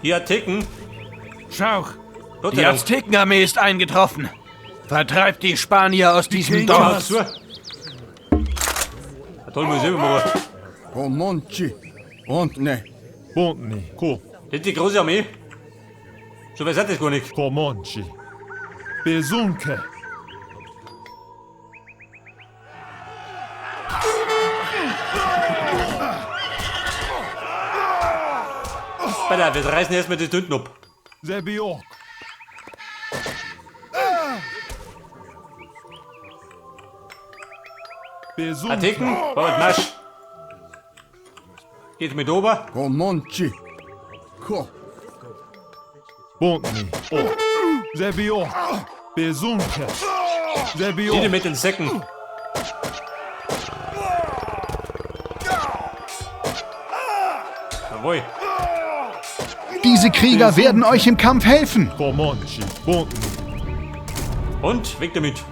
Die Azteken. Schau, die Aztekenarmee ist eingetroffen. Vertreibt die Spanier aus diesem Dorf. Toll, muss ich machen. Comanche. Und ne. Bontni, ko, Das ist die große Armee. So weit ist das gar nicht. Comanche. Besunke. Warte, wir reißen erstmal die Tüten ab. Sebiok. Besunke. Azteken, bauert Marsch. Geht mit ober. Comanche. Ko. Bontni, oh. Sebiok. Besunke. Die Sebiok. mit den Säcken. Jawohl. Diese Krieger werden euch im Kampf helfen. Comanche. Bontni. Und weg damit.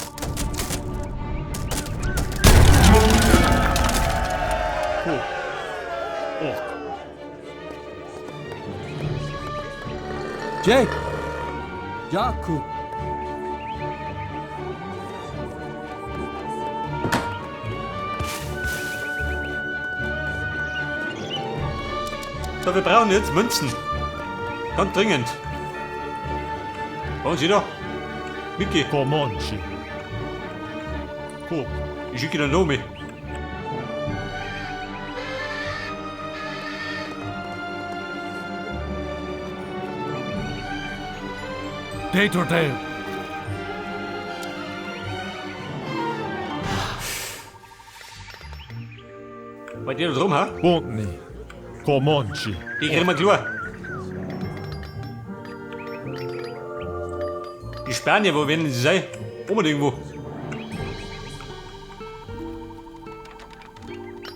Oh. Jake. Jaku. So, wir brauchen jetzt Münzen. Ganz dringend. Brauchen Sie da? Mickey, Comanche. Ko. ich schicke Ihnen noch mit. Date. Bei dir da drum, ha? Bontni. Comanche. Die kriegen wir klar. Die Spanier, wo werden sie sein? Oben irgendwo.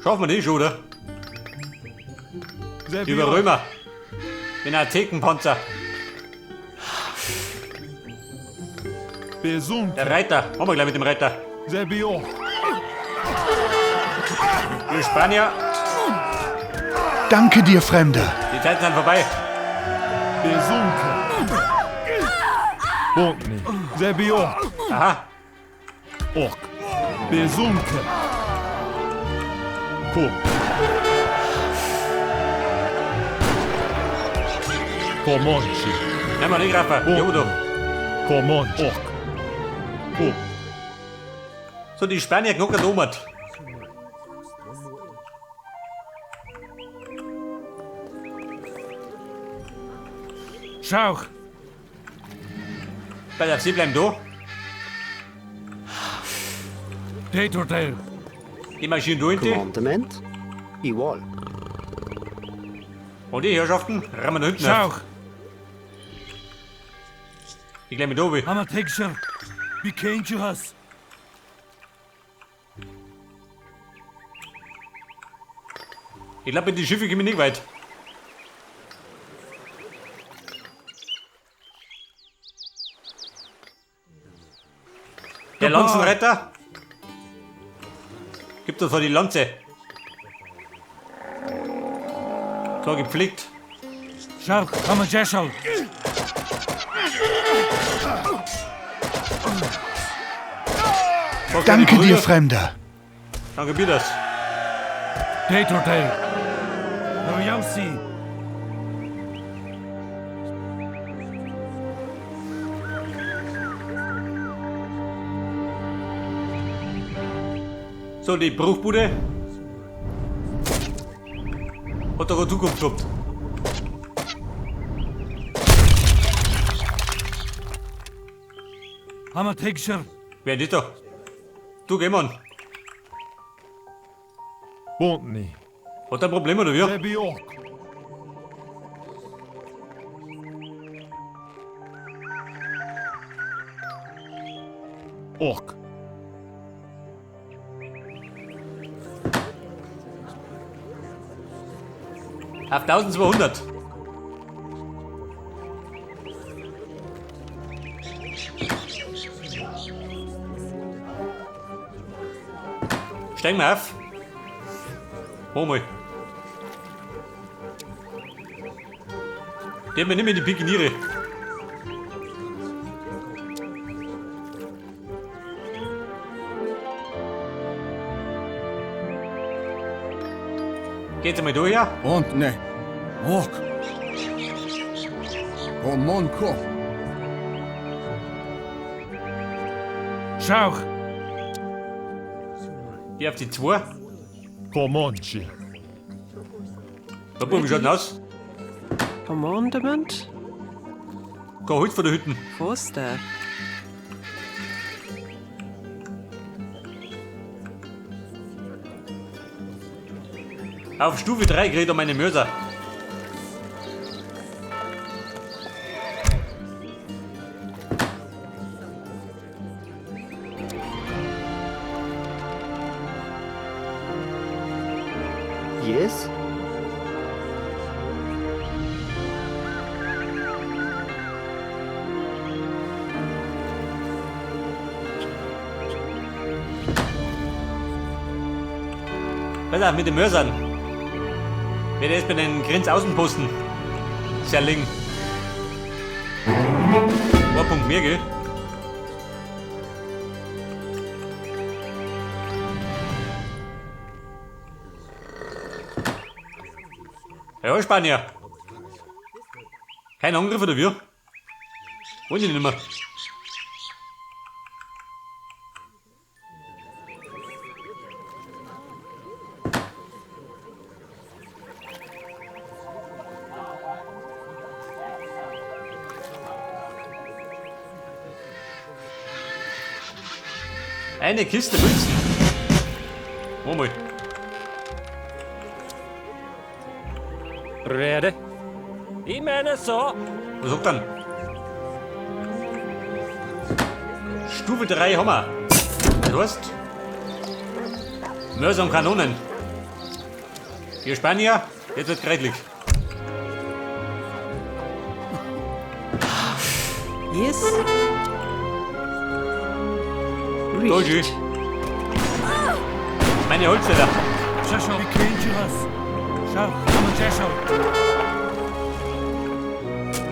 Schaffen wir die schon, oder? Die Überrömer. Den Aztekenpanzer. Besunke. Der Reiter. Machen wir gleich mit dem Reiter. Sebiok. Die Spanier. Danke dir, Fremder. Die Zeiten sind vorbei. Besunke. Bontni. Sebiok. Aha. Ork. Besunke. Ko. Comanche. Nehmen wir den Graffer. Jo, du. Comanche. Ork. Ko. So, die Spanier knacken Domat. Schau, Bei Sie bleiben da. Date. Die Maschinen da hinten. Commandement? Igual. Und die Herrschaften rammen da hinten Schau, auf. Ich gleich mit oben. Amatekscher, wie kennt du das? Ich glaube, mit den Schiffen kommen wir nicht weit. Der Lanzenretter. Gibt uns vor die Lanze. So gepflegt. Schau, Amatekscher. So, Danke kleine dir, Brüder. Fremder. Danke, Bitters. Date. Na, ja, sie. So, die Bruchbude. Hat doch eine Zukunft gehabt. Amatekscher. Wer ist da? Du, geh mal. Bontni. Hat er ein Problem oder wie? Sebiok. Ork. Auf 1200. Steigen wir auf. Hol mal. Die haben mir nicht mehr die Pikiniere. Geht's einmal durch, ja? Und ne. Ok. Komon ko. Schau. Geh auf die 2. Comanche. Der Bub, wie schaut denn aus? Commandement? Kein Holz von der Hütten. Wo ist der? Auf Stufe 3 gerät um meine Mörser. Yes? Weiter mit den Mörsern. Wer ist bei den Grenzaußenposten? Sehr liegen. Ein Punkt mehr, gell? Ja, Spanier. Kein Angriff oder wie? Wollen die nicht mehr? Eine Kiste Münzen. Moment. Rede. Ich meine so. Was sagt dann? Stufe 3 haben wir. Das heißt, Mörser und Kanonen. Ihr Spanier, jetzt wird kreidlich. Yes. Deutsch. Riecht. Meine Holzfäller. Schau. Wie kennt ihr was? Schau, komm und schau.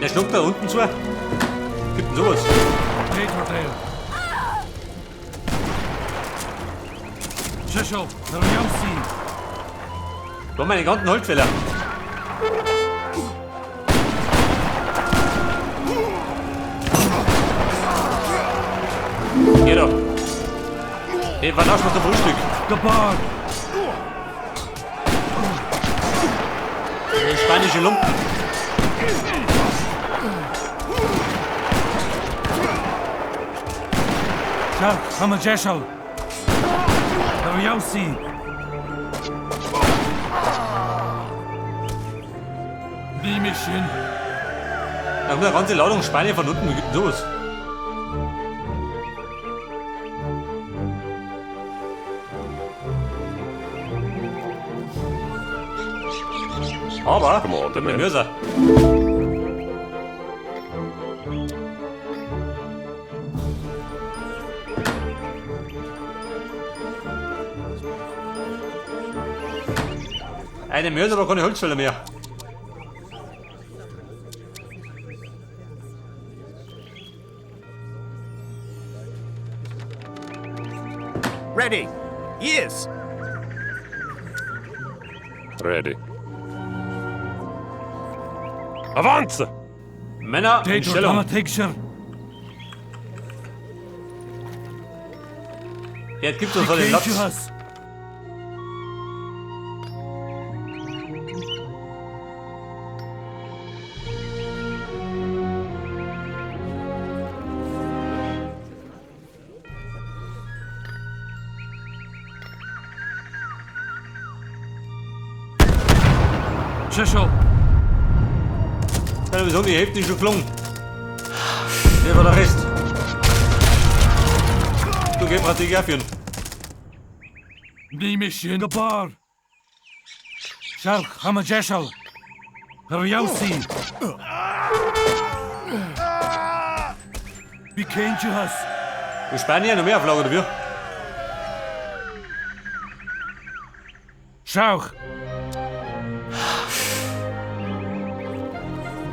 Der schluckt da unten zu. Gibt denn sowas? Hotel. Schau, soll ich ausziehen? Da haben meine ganzen Holzfäller. Geh doch. Hey, wann hast du zum Frühstück? Gebar. Die spanische Lumpen. Schau, komm und schau. Soll ich ausziehen? Wie Mädchen. Da kommt eine ganze Ladung Spanier von unten. Wie gibt denn sowas? Aber, der Mörser. Eine Mörser, aber keine Holzfäller mehr. Ready. Yes. Ready. Avanze! Männer, in Stellung. Picture. Jetzt gibt's uns den Latz. Schau. Kann ich sagen, die Hälfte ist schon geflogen. Der war der Rest. Du gehst Strategie aufführen. Wie Mädchen. Gebar. Schau, komm und schau. Soll ich ausziehen? Wie kennt ihr was? Du Spanier, noch mehr Auflage, oder wie?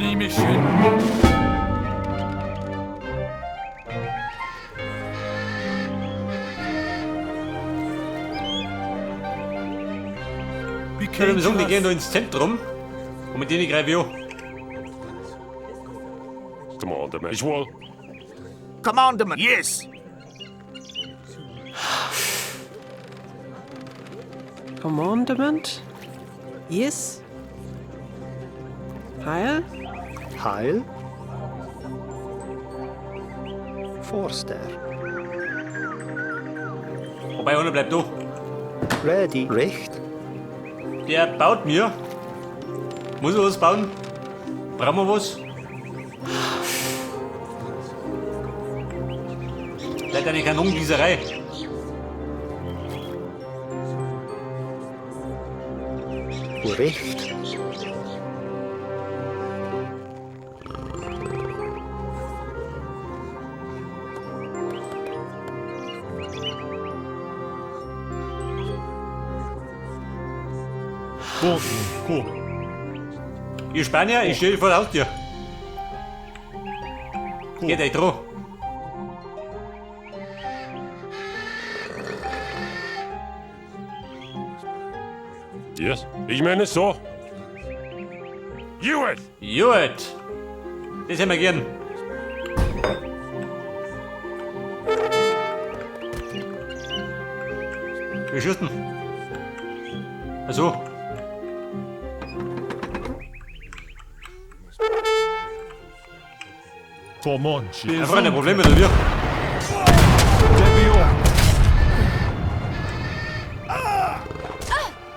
Die mich hin. Ich würde sagen, die gehen da ins Zentrum. Und mit denen greife ich an. Commandement. Ich wohl. Commandment, yes. Commandement? Yes? Heil? Heil. Forster. Wobei, einer bleibt da. Ready. Recht. Der baut mir. Muss er was bauen? Brauchen wir was? Leider eine Kanonengießerei. Recht. Go. Ihr Spanier, ich stehe vor der Haustür. Geht euch dran. Yes. Ich meine so. US. Gut. Das hätten wir gern. Wir schießen. Also. Comanche. Einfach ein Problem mit wir.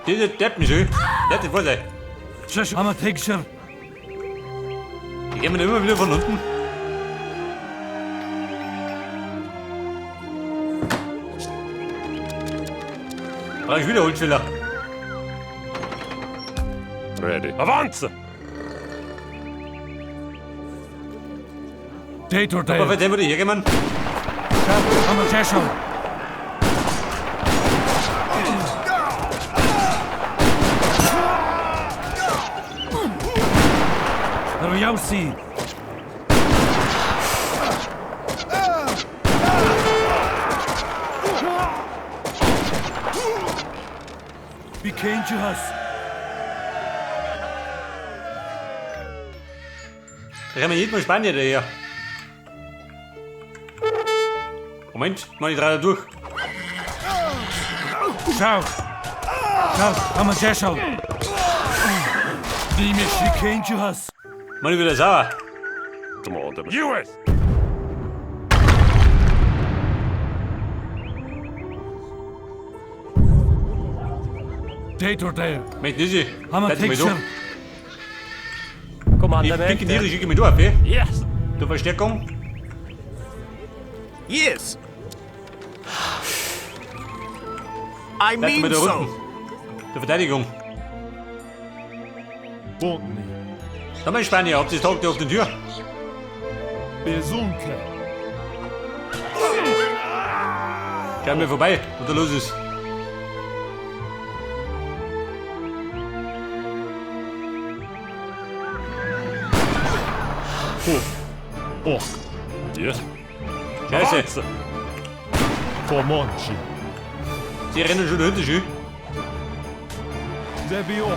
Diese Deppen schön. Das ist voll sein. I'm a picture. Die gehen mir immer wieder von unten. Brauch ich wieder Holzfäller. Ready. Avanze. Date or Aber day. für den würde ich hergehen. I'm a Jeshon. Yossi. Wie kennt ihr das? Da haben wir jeden Mal Spanier daher. Moment, mach ich gerade durch. Schau. Schau, I'm a Jeshon. Die mich, wie kennt ihr das? Mach ich wieder sauer. Commandement. US. Date or day. Mensch, Nisi. I'm a Bleib mal so. picture. Ich picke die, schicke mich durch, Yes. zur Verstärkung. Yes. I Bleib mal mean da so. unten. Zur Verteidigung. Botny. Sag mal, Spanier, habt ihr das Tag auf der Tür? Besunke. Schau mir vorbei, was da los ist. Och. Yes. Scheiße, Avanze. Comanche. sie rennen schon dahinter schön. Debio.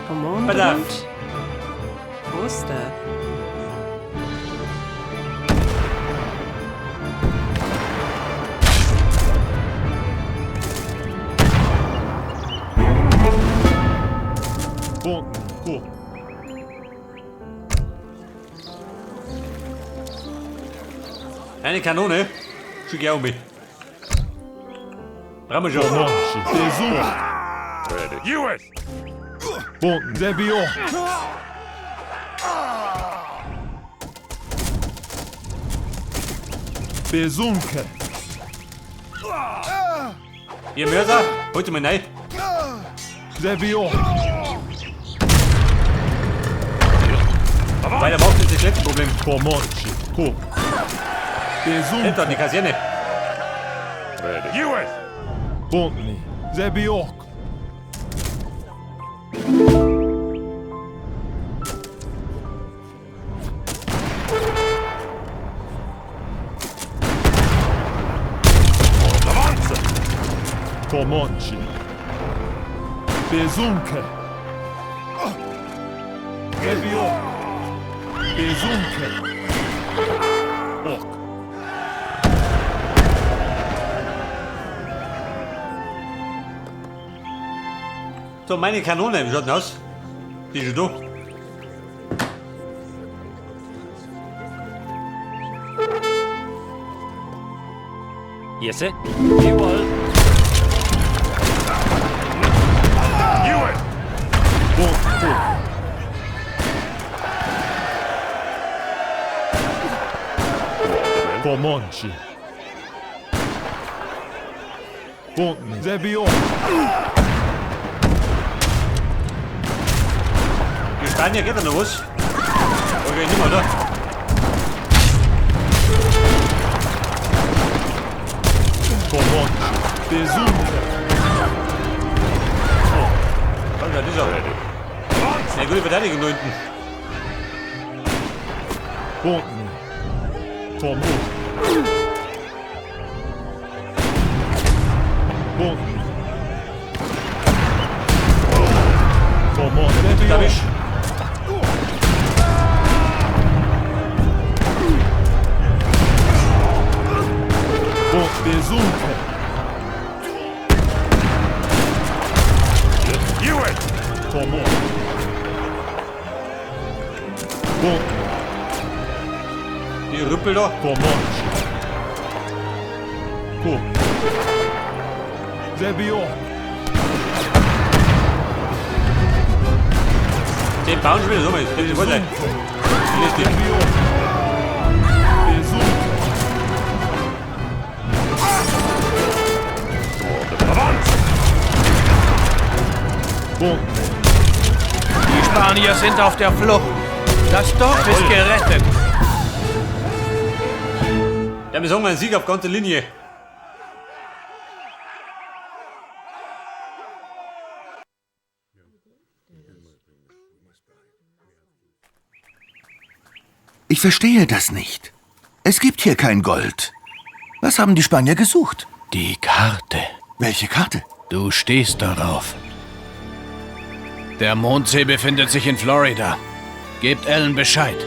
Commandement? Wo ist der? Botny. Go. Eine Kanone. Schick ich auch mit. Brauchen wir schon. Comanche. Besunke. Ready. US. Botny. Debio. Besunke. Ihr Mörser, holt mal rein. Debio. Weiter macht ist das letzte Problem. Comanche. Go. Hinter Besunke. die Kaserne. Ready. US. Botny. Zebiok. Avanza! Pomoci. Bezunke. Zebiok. Bezunke. Ok. So, meine Kanone, wie schaut denn aus? Die ist da. Jesse? Jawohl. Jawohl. Pomoci. Bunten. Zebiok. Die Spanier, geht da noch was? Okay, nicht mehr, oder? Pomoci. Bezunke. Komm, das ist er. Eine gute Verteidigung da hinten. Bunten. Pomoci. Bunten. Pomoci. Bayrisch. Bezunke. Jawohl. Pomoci. Bunten. Die Rüppel da. Pomoci. Kup. Zebiok. 10 Pound schon wieder so mit. Das ist wohl sein. Zebiok. Bezunke. Avanza! Bunten. Die Spanier sind auf der Flucht. Das Dorf ist gerettet. Ja, wir sagen mal einen Sieg auf ganzer Linie. Ich verstehe das nicht. Es gibt hier kein Gold. Was haben die Spanier gesucht? Die Karte. Welche Karte? Du stehst darauf. Der Mondsee befindet sich in Florida. Gebt Ellen Bescheid.